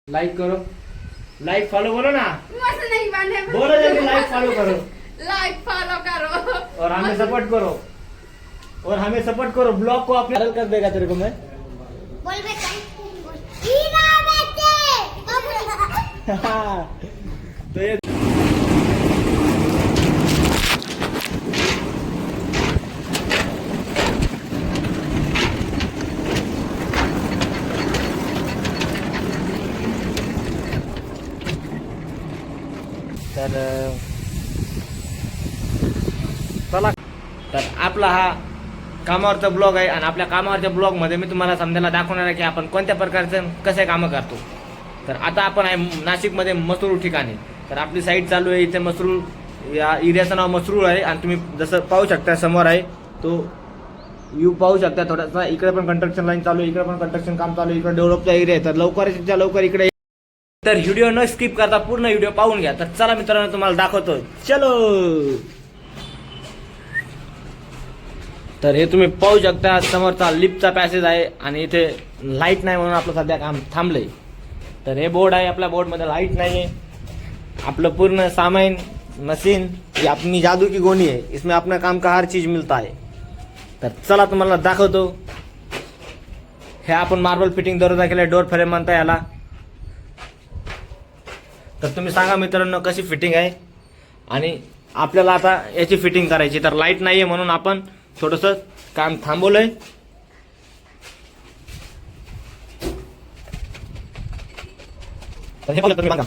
Like करो, like follow करो ना। मुझसे नहीं माने। बोलो जल्दी, लाइक फॉलो करो। लाइक फॉलो करो और हमें सपोर्ट करो, और हमें सपोर्ट करो। ब्लॉग को अपने वायरल कर देगा तेरे को मैं। बोल बेटा तो ये तर चला, तर आपला हा कामावरचा ब्लॉग आहे आणि आपल्या कामावरच्या ब्लॉगमध्ये मी तुम्हाला समजायला दाखवणार आहे की आपण कोणत्या प्रकारचं कसे कामं करतो. तर आता आपण आहे नाशिकमध्ये मसरूळ ठिकाणी. तर आपली साईट चालू आहे इथे. मसरूळ या एरियाचं नाव मसरूळ आहे आणि तुम्ही जसं पाहू शकता समोर आहे तो व्ह्यू पाहू शकता. थोडासा इकडे पण कंस्ट्रक्शन लाईन चालू आहे, इकडे पण कंस्ट्रक्शन काम चालू आहे, इकडे डेव्हलपचा एरिया आहे. तर लवकर इकडे. तर व्हिडिओ न स्किप करता पूर्ण व्हिडिओ पाहून घ्या. तर चला मित्रांनो तुम्हाला दाखवतो, चलो. तर हे तुम्ही पाहू शकता समोरचा लिफ्टचा पॅसेज आहे आणि इथे लाईट नाही म्हणून आपलं सध्या काम थांबलंय. तर हे बोर्ड आहे, आपल्या बोर्डमध्ये लाईट नाही आहे. आपलं पूर्ण सामान मशीन ये अपनी जादू की गोनी है, इसमें अपना काम का हर चीज मिलता है. तर चला तुम्हाला दाखवतो. हे आपण मार्बल फिटिंग दरवाजा केलाय, डोर फ्रेम म्हणता याला. तर तुम्ही सांगा मित्रांनो कशी फिटिंग आहे. आणि आपल्याला आता याची फिटिंग करायची. तर लाईट नाहीये म्हणून आपण थोडंसं काम थांबवलंय. तर हे बघा तुम्ही बघा.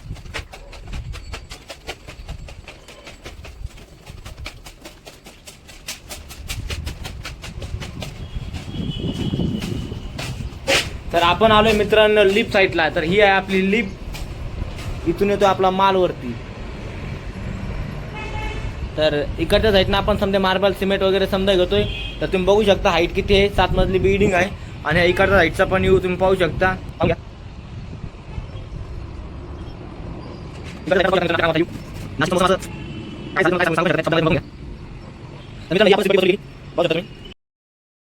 तर आपण आलोय मित्रांनो लिफ्ट साईडला. तर ही आहे आपली लिफ्ट. इथून येतो आपला माल वरती. तर इकडच्या साईडनं आपण समजा मार्बल सिमेंट वगैरे समजा घेतोय. तर तुम्ही बघू शकता हाईट किती आहे, 7 मजली बिल्डिंग आहे. आणि इकडच्या साईडचा पण येऊ तुम्ही पाहू शकता.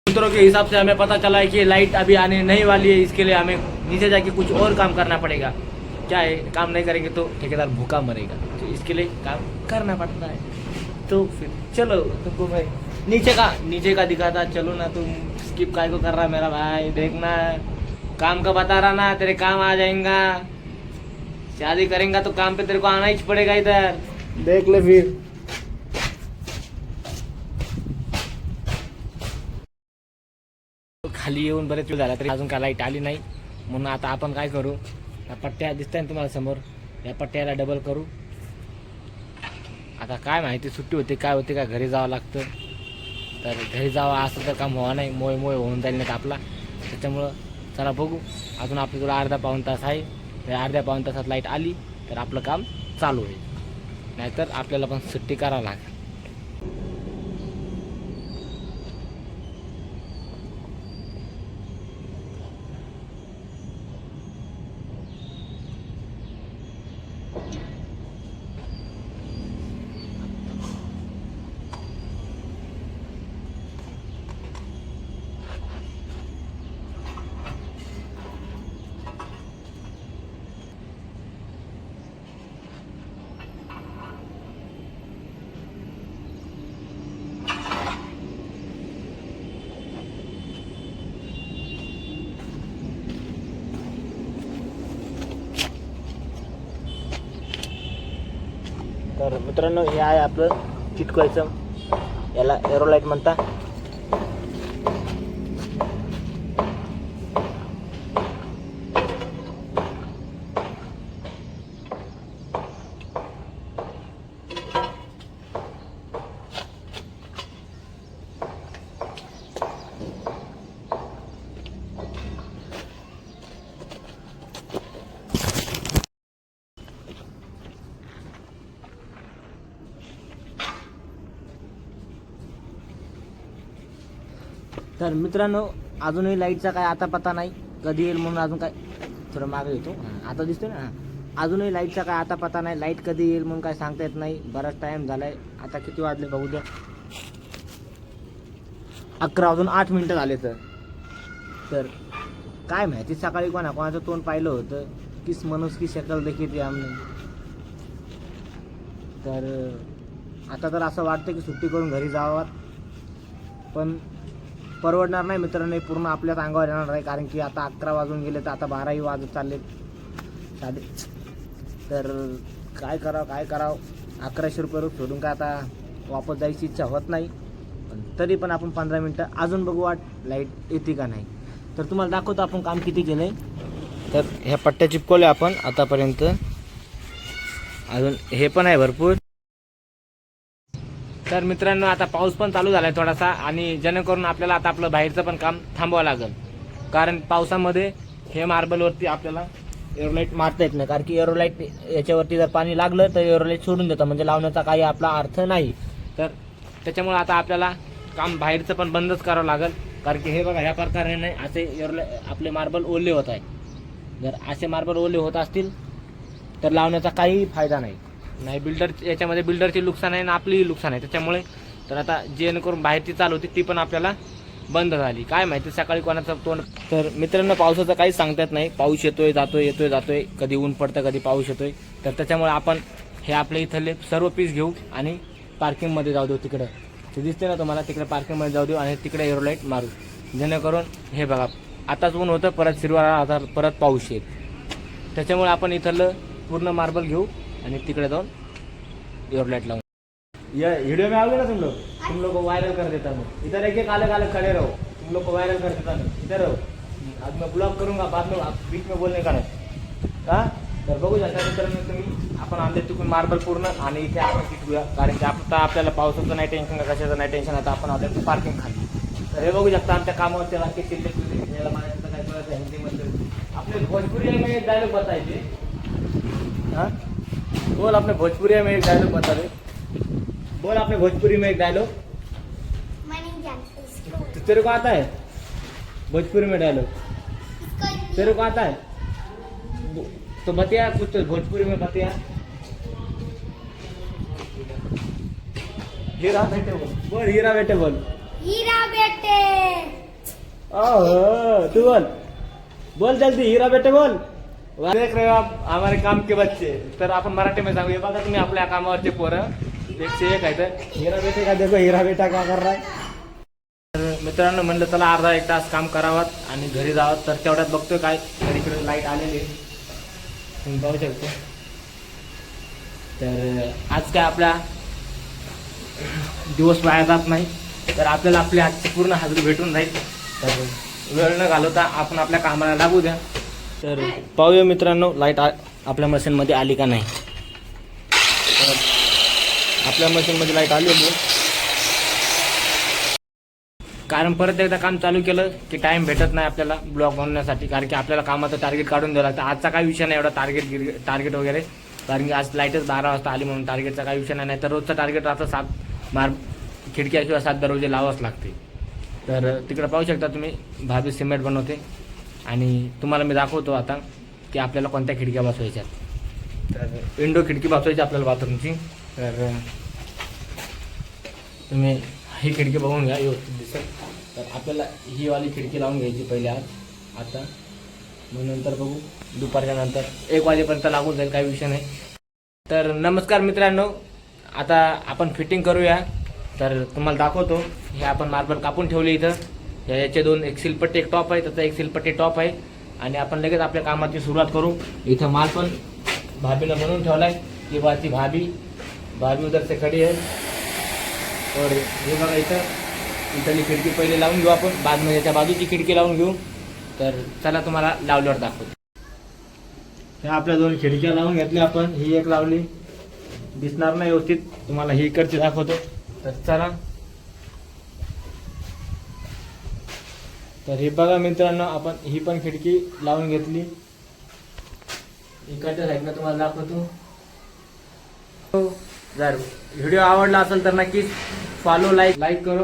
सूत्रों के हिसाब से हमें पता चला है कि लाइट अभी आने नहीं वाली है. इसके लिए हमें नीचे जाके कुछ और काम करना पड़ेगा. क्या है, काम नहीं करेंगे तो ठेकेदार भूखा मरेगा. तो इसके लिए काम करना पड़ता है. तो फिर चलो तुमको मैं नीचे का दिखाता. चलो ना, तुम स्किप काय को कर रहा मेरा भाई. देखना काम का बता रहा ना, तेरे काम आ जाएगा. शादी करेंगा तो काम पे तेरे को आना ही पड़ेगा इधर. देख ले फिर. खाली येऊन बरेच वेळ झाला तरी अजून काय लाईट आली नाही. म्हणून आता आपण काय करू, या पट्ट्या दिसताय ना तुम्हाला समोर, या पट्ट्याला डबल करू. आता काय माहिती सुट्टी होते काय होते का घरी जावं लागतं. तर घरी जावं असं तर काम व्हा नाही, मोय होऊन जाईल नाही आपला. त्याच्यामुळं चला बघू. अजून आपली तुला अर्धा पाऊण तास आहे. त्या अर्ध्या पाऊण तासात लाईट आली तर आपलं काम चालू होईल, नाहीतर आपल्याला पण सुट्टी करावं लागेल. तर मित्रांनो हे आहे आपलं चिटकवायचं, याला एरोलाईट म्हणता. तर मित्रांनो अजूनही लाईटचा काय आता पत्ता नाही, कधी येईल म्हणून अजून काय थोडं मागे येतो. आता दिसतोय ना. अजूनही लाईटचा काय आता पत्ता नाही. लाईट कधी येईल म्हणून काय सांगता येत नाही. बराच टाइम झालाय. आता किती वाजले बघू द्या. 11:08 झाले. तर काय माहिती सकाळी कोणाचं तोंड पाहिलं होतं किस मनुष्य की शक्ल देखी थी हमने. तर आता तर असं वाटतं की सुट्टी करून घरी जावं, पण परवडणार नाही मित्रांनो. पूर्ण आपल्याच अंगावर येणार आहे, कारण की आता 11 वाजून गेले तर आता 12ही वाजत चाललेत साडे. तर काय करावं 1100 रुपये रोज सोडून काय आता वापस जायची इच्छा होत नाही. पण तरी पण आपण 15 मिनटं अजून बघू वाट लाईट येते का नाही. तर तुम्हाला दाखवतो आपण काम किती केलं आहे. तर ह्या पट्ट्या चिपकवल्या आपण आतापर्यंत, अजून हे पण आहे भरपूर. तर मित्रांनो आता पाऊस पण चालू झाला आहे थोडासा, आणि जेणेकरून आपल्याला आता आपलं बाहेरचं पण काम थांबवावं लागेल, कारण पावसामध्ये हे मार्बलवरती आपल्याला एअरलाईट मारता येत नाही, कारण की एअरलाईट याच्यावरती जर पाणी लागलं तर एअरलाईट सोडून देतं, म्हणजे लावण्याचा काही आपला अर्थ नाही. तर त्याच्यामुळे आता आपल्याला काम बाहेरचं पण बंदच करावं लागेल, कारण की हे बघा ह्या प्रकारे नाही असे आपले मार्बल ओले होत आहे. जर असे मार्बल ओले होत असतील तर लावण्याचा काही फायदा नाही. बिल्डर याच्यामध्ये बिल्डरची नुकसान आहे आणि आपलीही नुकसान आहे. त्याच्यामुळे तर आता जेणेकरून बाहेरची चालू होती ती पण आपल्याला बंद झाली. काय माहिती सकाळी कोणाचं तोंड. तर मित्रांनो पावसाचं काहीच सांगता येत नाही. पाऊस येतोय जातोय, कधी ऊन पडतं कधी पाऊस येतोय. तर त्याच्यामुळे आपण हे आपल्या इथले सर्व पीस घेऊ आणि पार्किंगमध्ये जाऊ देऊ. तिकडं ते दिसते ना तुम्हाला, तिकडे पार्किंगमध्ये जाऊ देऊ आणि तिकडे एअरलाईट मारू, जेणेकरून हे बघा आताच ऊन होतं, परत हिरवा आता परत पाऊस येईल. त्याच्यामुळे आपण इथलं पूर्ण मार्बल घेऊ आणि तिकडे जाऊन एअरलाइट लाऊं. ये वीडियो में आओगे ना तुम लोग को वायरल कर देता हूँ. इधर एक एक अलग अलग खड़े रहो, तुम लोग को वायरल कर देता हूँ. इधर रहो, आज मैं ब्लॉग करूँगा, बाद में बीच में बोलने का नाही का. तर बघू शकता मित्रांनो तुम्ही, आपण आणले तिकडून मार्बल पूर्ण आणि इथे आपण टिकूया, कारण की आता आपल्याला पावसाचं नाही टेन्शन का कशाचं नाही टेन्शन. आता आपण आलो पार्किंग खाली. तर हे बघू शकता आमच्या कामावरचे वाक्य शिल्लक याला मराठीचं काय कळत आहे हिंदीमध्ये. आपले भोजपुरी में एक डायलॉग बताइए. हाँ बोल, अपने भोजपुरी में एक डायलॉग बता दे. बोल अपने भोजपुरी में एक डायलॉग. मैं नहीं जानती इसको. तो तेरे को आता है भोजपुरी में डायलॉग? इसको तेरे को आता है तो बतिया कुछ, तो भोजपुरी में बतिया. हीरा बेटे बोल, बोल हीरा बेटे बोल. हीरा बेटे. ओह तू बोल, बोल जल्दी हीरा बेटे बोल. देख रहे हो आप हमारे काम के बच्चे. तर आपण मराठी में सांगूया बघा तुम्ही आपल्या कामावरचे पोरं एक से एक आहे. तर हीरा बेटे का देखो, हीरा बेटा क्या कर रहा है. तर मित्रांनो म्हणलं चला अर्धा एक तास काम करावं आणि घरी जावं. तर तेवढ्यात बघतोय काय इकडे लाईट आलेली तुम्ही पाहू शकतो. तर आज काय आपला दिवस वाया जात नाही, तर आपल्याला आपली आजची पूर्ण हजेरी भेटून जाईल. तर वेळ न घालवता आपण आपल्या कामाला लागू द्या. तर पाहूया मित्रांनो लाईट आपल्या मशीनमध्ये आली का नाही. तर आपल्या मशीनमध्ये लाईट आली होती, कारण परत एकदा काम चालू केलं की टाइम भेटत नाही आपल्याला ब्लॉग बनवण्यासाठी, कारण की आपल्याला कामाचं टार्गेट काढून द्यावं लागतं. आजचा काही विषय नाही एवढा टार्गेट वगैरे, कारण की आज लाईटच 12 वाजता आली म्हणून टार्गेटचा काही विषय नाही. तर रोजचा टार्गेट राहतं 7 खिडक्या किंवा 7 दरवाजे लावाच लागते. तर तिकडे पाहू शकता तुम्ही भाभी सिमेंट बनवते आणि तुम्हाला मी दाखवतो आता की आपल्याला कोणत्या खिडक्या बसवायच्या. तर विंडो खिडकी बसवायची आपल्याला बाथरूमची. तर तुम्ही ही खिडकी बघून घ्या व्यवस्थित दिसेल. तर आपल्याला ही वाली खिडकी लावून घ्यायची पहिले आता, मग नंतर बघू दुपारच्या नंतर 1 वाजेपर्यंत लागून जाईल, काही विषय नाही. तर नमस्कार मित्रांनो, आता आपण फिटिंग करूया. तर तुम्हाला दाखवतो, हे आपण मार्बल कापून ठेवले इथं. याचे 2 एक सिलपट्टी एक टॉप आहे, त्याचा एक सिलपट्टी टॉप आहे, आणि आपण लगेच आपल्या कामाची सुरुवात करू. इथं माल पण भाभीनं बनवून ठेवला आहे. ही बाची भाभी उधर से खडी आहे. और हे बघा इथली खिडकी पहिले लावून घेऊ आपण, बाद में याच्या बाजूची खिडकी लावून घेऊ. तर चला तुम्हाला लावल्यावर दाखवतो. ह्या आपल्या 2 खिडक्या लावून घेतल्या आपण. ही एक लावली, दिसणार नाही व्यवस्थित, तुम्हाला ही इकडची दाखवतो. तर चला. तर हे बघा मित्रांनो, आपण ही पण खिडकी लावून घेतली. इकडच्या साईडला तुम्हाला दाखवतो. जर व्हिडिओ आवडला असेल तर नक्कीच फॉलो लाईक करो.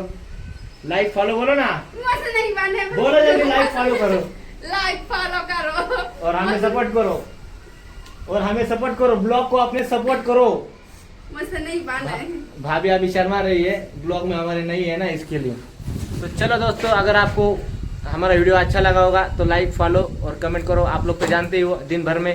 लाइक फॉलो बोलो ना, मुझसे नहीं बने. बोलो जल्दी, लाइक फॉलो करो. लाइक फॉलो करो और हमें सपोर्ट करो. ब्लॉग को अपने सपोर्ट करो. मुझसे नहीं बने. भाभी अभी शर्मा रही है, ब्लॉग में हमारे नहीं है ना, इसके लिए. तो चलो दोस्तों, अगर आपको हमारा वीडियो अच्छा लगा होगा तो लाइक फॉलो और कमेंट करो. आप लोग तो जानते ही हो दिन भर में